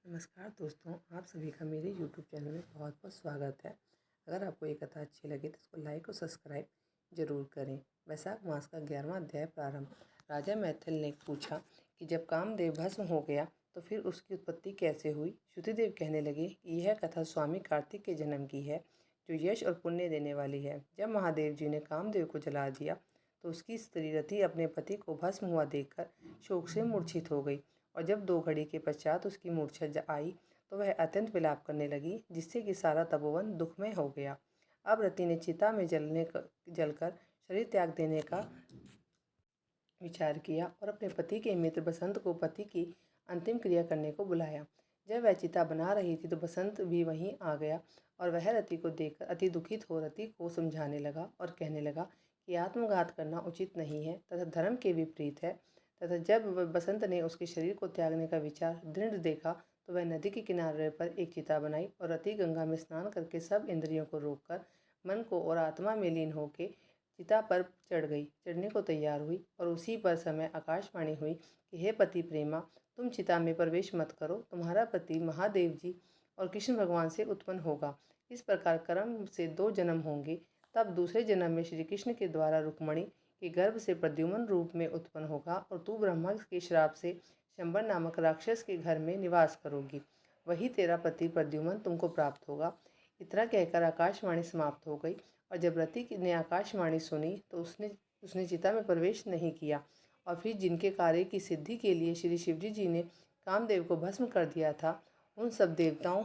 नमस्कार दोस्तों, आप सभी का मेरे YouTube चैनल में बहुत बहुत स्वागत है। अगर आपको ये कथा अच्छी लगे तो इसको लाइक और सब्सक्राइब जरूर करें। वैशाख मास का 11वां अध्याय प्रारंभ। राजा मैथिल ने पूछा कि जब कामदेव भस्म हो गया तो फिर उसकी उत्पत्ति कैसे हुई। श्रुतिदेव कहने लगे कि यह कथा स्वामी कार्तिक के जन्म की है, जो यश और पुण्य देने वाली है। जब महादेव जी ने कामदेव को जला दिया तो उसकी स्त्री रति अपने पति को भस्म हुआ देखकर शोक से मूर्छित हो गई, और जब 2 घड़ी के पश्चात उसकी मूर्छा आई तो वह अत्यंत विलाप करने लगी, जिससे कि सारा तपोवन दुखमय हो गया। अब रति ने चिता में जलकर शरीर त्याग देने का विचार किया और अपने पति के मित्र बसंत को पति की अंतिम क्रिया करने को बुलाया। जब वह चिता बना रही थी तो बसंत भी वहीं आ गया और वह रति को देखकर अति दुखित हो रति को समझाने लगा और कहने लगा कि आत्मघात करना उचित नहीं है तथा धर्म के विपरीत है। तथा जब बसंत ने उसके शरीर को त्यागने का विचार दृढ़ देखा तो वह नदी के किनारे पर एक चिता बनाई और रति गंगा में स्नान करके सब इंद्रियों को रोककर मन को और आत्मा में लीन होकर चिता पर चढ़ने को तैयार हुई। और उसी पर समय आकाशवाणी हुई कि हे पति प्रेमा, तुम चिता में प्रवेश मत करो, तुम्हारा पति महादेव जी और कृष्ण भगवान से उत्पन्न होगा। इस प्रकार कर्म से 2 जन्म होंगे, तब दूसरे जन्म में श्री कृष्ण के द्वारा रुक्मणी के गर्भ से प्रद्युम्न रूप में उत्पन्न होगा और तू ब्रह्मा के श्राप से शंबर नामक राक्षस के घर में निवास करोगी। वही तेरा पति प्रद्युम्न तुमको प्राप्त होगा। इतना कहकर आकाशवाणी समाप्त हो गई। और जब रति ने आकाशवाणी सुनी तो उसने चिता में प्रवेश नहीं किया। और फिर जिनके कार्य की सिद्धि के लिए श्री शिवजी जी ने कामदेव को भस्म कर दिया था, उन सब देवताओं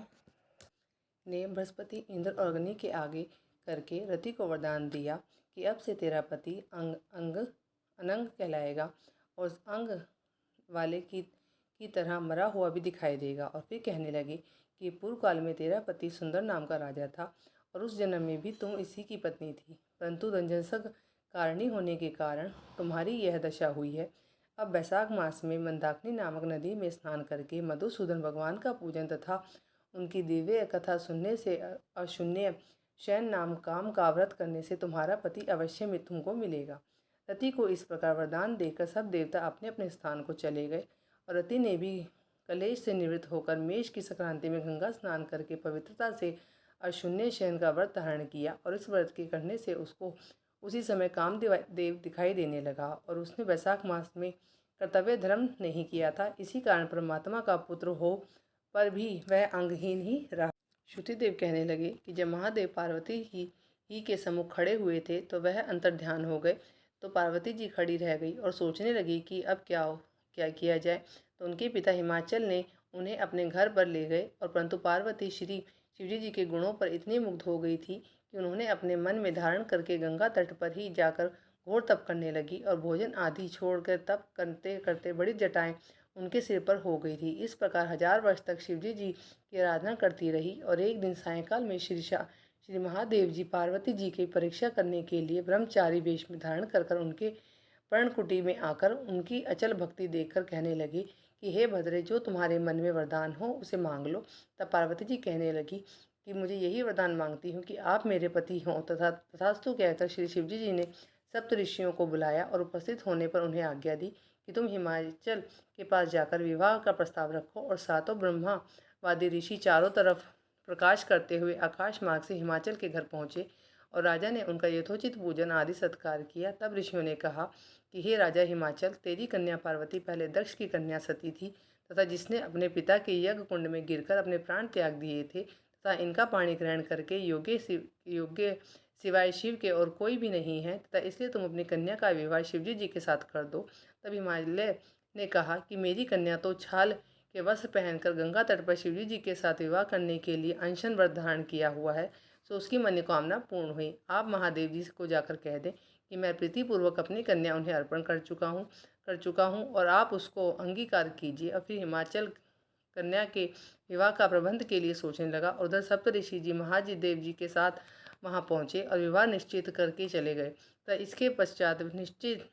ने बृहस्पति, इंद्र और अग्नि के आगे करके रति को वरदान दिया कि अब से तेरा पति अनंग कहलाएगा और अंग वाले की तरह मरा हुआ भी दिखाई देगा। और फिर कहने लगे कि पूर्व काल में तेरा पति सुंदर नाम का राजा था और उस जन्म में भी तुम इसी की पत्नी थी, परंतु रंजनसक कारणी होने के कारण तुम्हारी यह दशा हुई है। अब वैशाख मास में मंदाकिनी नामक नदी में स्नान करके मधुसूदन भगवान का पूजन तथा उनकी दिव्य कथा सुनने से अशून्य शयन नाम काम का व्रत करने से तुम्हारा पति अवश्य में तुमको मिलेगा। रति को इस प्रकार वरदान देकर सब देवता अपने अपने स्थान को चले गए और रति ने भी कलेश से निवृत्त होकर मेष की संक्रांति में गंगा स्नान करके पवित्रता से अशून्य शयन का व्रत धारण किया। और इस व्रत के करने से उसको उसी समय कामदेव दिखाई देने लगा और उसने वैशाख मास में कर्तव्य धर्म नहीं किया था। इसी कारण परमात्मा का पुत्र हो पर भी वह अंगहीन ही रहा। श्रुतिदेव कहने लगे कि जब महादेव पार्वती ही के सम्मुख खड़े हुए थे तो वह अंतर्ध्यान हो गए। तो पार्वती जी खड़ी रह गई और सोचने लगी कि अब क्या किया जाए। तो उनके पिता हिमाचल ने उन्हें अपने घर पर ले गए और परंतु पार्वती श्री शिवजी जी के गुणों पर इतनी मुग्ध हो गई थी कि उन्होंने अपने मन में धारण करके गंगा तट पर ही जाकर घोर तप करने लगी और भोजन आदि छोड़कर तप करते करते बड़ी जटाएं उनके सिर पर हो गई थी। इस प्रकार 1000 वर्ष तक शिवजी जी की आराधना करती रही। और एक दिन सायंकाल में श्री महादेव जी पार्वती जी की परीक्षा करने के लिए ब्रह्मचारी वेश में धारण कर उनके पर्णकुटी में आकर उनकी अचल भक्ति देखकर कहने लगी कि हे भद्रे, जो तुम्हारे मन में वरदान हो उसे मांग लो। तब पार्वती जी कहने लगी कि मुझे यही वरदान मांगती हूँ कि आप मेरे पति हों। तथास्तु कहकर श्री शिवजी जी ने सप्त ऋषियों को बुलाया और उपस्थित होने पर उन्हें आज्ञा दी कि तुम हिमाचल के पास जाकर विवाह का प्रस्ताव रखो। और 7 ब्रह्मावादी ऋषि चारों तरफ प्रकाश करते हुए आकाश मार्ग से हिमाचल के घर पहुँचे और राजा ने उनका यथोचित पूजन आदि सत्कार किया। तब ऋषियों ने कहा कि हे राजा हिमाचल, तेरी कन्या पार्वती पहले दक्ष की कन्या सती थी तथा जिसने अपने पिता के यज्ञ कुंड में गिरकर अपने प्राण त्याग दिए थे तथा इनका पानी ग्रहण करके योग्य सिवाय शिव के और कोई भी नहीं है तथा इसलिए तुम अपनी कन्या का विवाह शिवजी जी के साथ कर दो। तब हिमालय ने कहा कि मेरी कन्या तो छाल के वस्त्र पहनकर गंगा तट पर शिवजी जी के साथ विवाह करने के लिए अनशन व्रत धारण किया हुआ है, तो उसकी मनोकामना पूर्ण हुई। आप महादेव जी को जाकर कह दें कि मैं प्रीतिपूर्वक अपनी कन्या उन्हें अर्पण कर चुका हूँ और आप उसको अंगीकार कीजिए। और फिर हिमाचल कन्या के विवाह का प्रबंध के लिए सोचने लगा। उधर सप्तऋषि जी महादेव जी के साथ वहां पहुंचे और विवाह निश्चित करके चले गए। तो इसके पश्चात निश्चित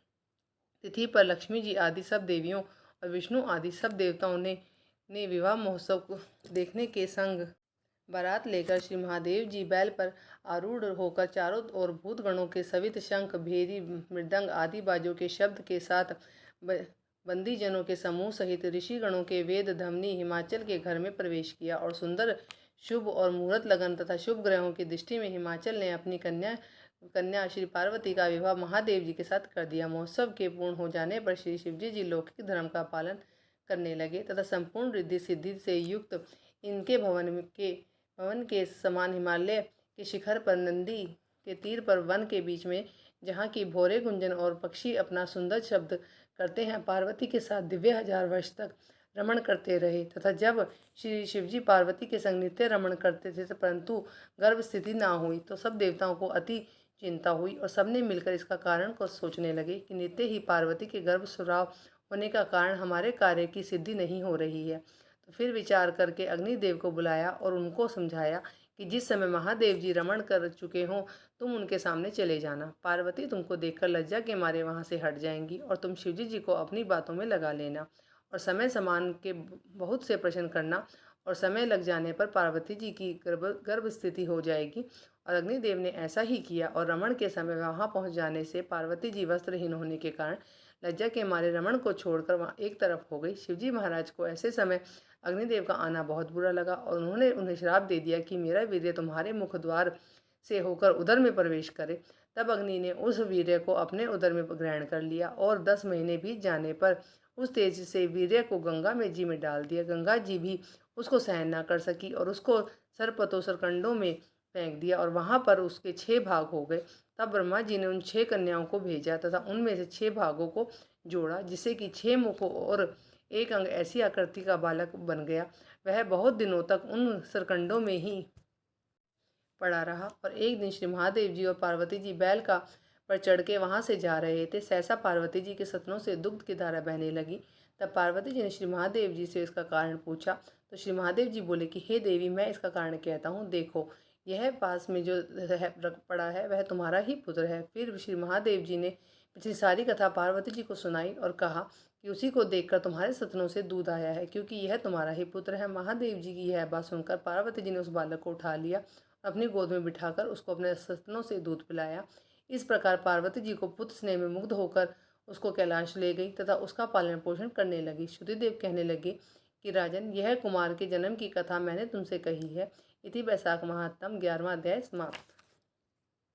तिथि पर लक्ष्मी जी आदि सब देवियों और विष्णु आदि सब देवताओं ने विवाह महोत्सव को देखने के संग बारात लेकर श्री महादेव जी बैल पर आरूढ़ होकर चारों ओर भूतगणों के सवित शंख, भेरी, मृदंग आदि बाजों के शब्द के साथ बंदीजनों के समूह सहित ऋषिगणों के वेद धमनी हिमाचल के घर में प्रवेश किया और सुंदर शुभ और मुहूर्त लगन तथा शुभ ग्रहों की दृष्टि में हिमाचल ने अपनी कन्या श्री पार्वती का विवाह महादेव जी के साथ कर दिया। महोत्सव के पूर्ण हो जाने पर श्री शिवजी जी लौकिक धर्म का पालन करने लगे तथा संपूर्ण रिद्धि सिद्धि से युक्त इनके भवन के समान हिमालय के शिखर पर नंदी के तीर पर वन के बीच में, जहाँ की भोरे गुंजन और पक्षी अपना सुंदर शब्द करते हैं, पार्वती के साथ दिव्य 1000 वर्ष तक रमण करते रहे। तथा जब श्री शिवजी पार्वती के संग नित्य रमण करते थे परंतु गर्भ स्थिति ना हुई तो सब देवताओं को अति चिंता हुई और सबने मिलकर इसका कारण को सोचने लगे कि नित्य ही पार्वती के गर्भ स्राव होने का कारण हमारे कार्य की सिद्धि नहीं हो रही है। तो फिर विचार करके अग्निदेव को बुलाया और उनको समझाया कि जिस समय महादेव जी रमण कर चुके हों तुम उनके सामने चले जाना। पार्वती तुमको देखकर लज्जा के मारे वहाँ से हट जाएंगी और तुम शिवजी जी को अपनी बातों में लगा लेना और समय समान के बहुत से प्रश्न करना और समय लग जाने पर पार्वती जी की गर्भ स्थिति हो जाएगी। और अग्निदेव ने ऐसा ही किया और रमण के समय वहाँ पहुँच जाने से पार्वती जी वस्त्रहीन होने के कारण लज्जा के मारे रमण को छोड़कर वहाँ एक तरफ हो गई। शिवजी महाराज को ऐसे समय अग्निदेव का आना बहुत बुरा लगा और उन्होंने उन्हें श्राप दे दिया कि मेरा वीर्य तुम्हारे मुख द्वार से होकर उदर में प्रवेश करे। तब अग्नि ने उस वीर्य को अपने उदर में ग्रहण कर लिया और 10 महीने बीत जाने पर उस तेज से वीर्य को गंगा में जी में डाल दिया। गंगा जी भी उसको सहन न कर सकी और उसको सरपतों सरकंडों में फेंक दिया और वहाँ पर उसके 6 भाग हो गए। तब ब्रह्मा जी ने उन 6 कन्याओं को भेजा तथा उनमें से 6 भागों को जोड़ा, जिससे कि 6 मुखों और एक अंग ऐसी आकृति का बालक बन गया। वह बहुत दिनों तक उन सरकंडों में ही पड़ा रहा और एक दिन श्री महादेव जी और पार्वती जी बैल का पर चढ़ के वहाँ से जा रहे थे। सहसा पार्वती जी के सतनों से दुग्ध की धारा बहने लगी। तब पार्वती जी ने श्री महादेव जी से इसका कारण पूछा तो श्री महादेव जी बोले कि हे देवी, मैं इसका कारण कहता हूँ, देखो यह पास में जो पड़ा है वह तुम्हारा ही पुत्र है। फिर श्री महादेव जी ने पिछली सारी कथा पार्वती जी को सुनाई और कहा कि उसी को देखकर तुम्हारे सतनों से दूध आया है, क्योंकि यह तुम्हारा ही पुत्र है। महादेव जी की यह बात सुनकर पार्वती जी ने उस बालक को उठा लिया, अपनी गोद में बिठाकर उसको अपने सतनों से दूध पिलाया। इस प्रकार पार्वती जी को पुत्र स्नेह में मुग्ध होकर उसको कैलाश ले गई तथा उसका पालन पोषण करने लगी। श्रुतिदेव कहने लगे कि राजन, यह कुमार के जन्म की कथा मैंने तुमसे कही है। इति वैशाख महात्म 11वां अध्याय समाप्त।